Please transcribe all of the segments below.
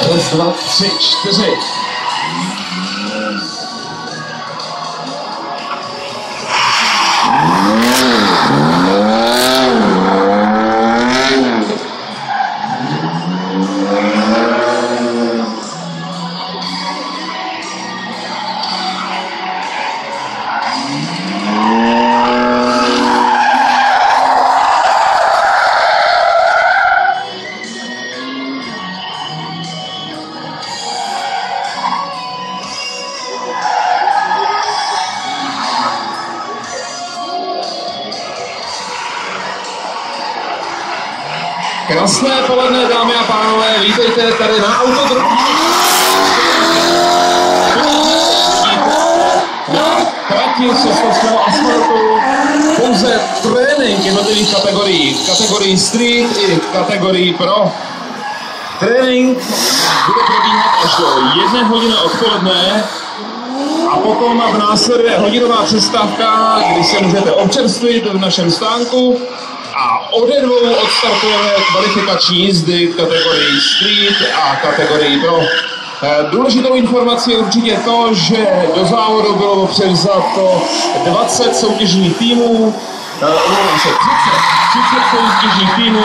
Raz, dva, tři, čtyři. Krásné poledne, dámy a pánové, vítejte tady na autodromu. Na trati sestrovského asfaltu pouze trénink jednotlivých kategorií. Kategorii street i kategorii pro. Trénink bude probíhat až do 1 hodiny odpoledne a potom následuje hodinová přestávka, kdy se můžete občerstvit v našem stánku. A ode 2 odstartujeme kvalifikační jízdy v kategorii street a kategorii pro. Důležitou informací je určitě to, že do závodu bylo převzato 20 soutěžních týmů, 30 soutěžních týmů,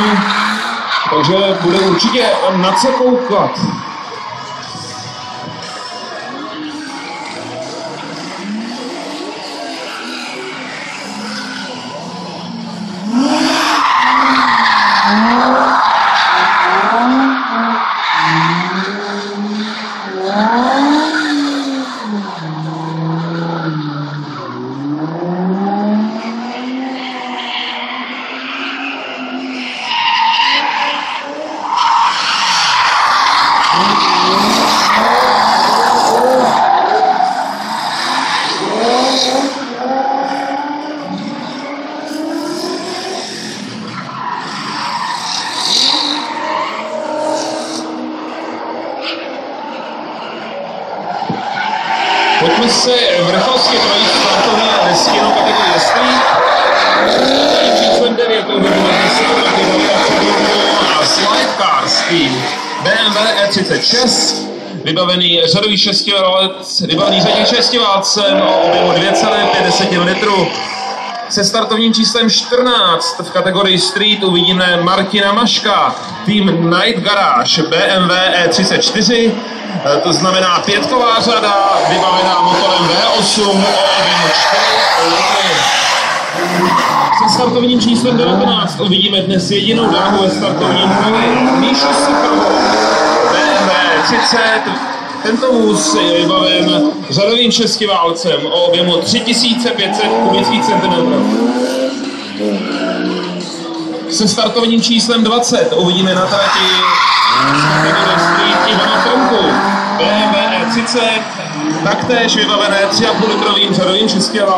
takže bude určitě na co koukat. Pojďme si vrcholsky projít startovní listinu kategorie street. Číslem 9 a Slidecars tým BMW E36, vybavený řadový šestiválcem o objemu 2,5 litru. Se startovním číslem 14 v kategorii Street uvidíme Martina Maška, tým Night Garage BMW E34, to znamená pětková řada, vybavená motorem V8 o objemu 4 litry. Se startovním číslem 19 uvidíme dnes jedinou dámu ve startovním poli, Míšu Suchovou, BMW 30. Tento vůz je vybaven řadovým šestiválcem o objemu 3500 kubických centimetrů. Se startovním číslem 20 uvidíme na trati kategorie Street Ivana Trnku, BMW E30, taktéž vybavené 3,5 litrovým řadovým šestiválcem.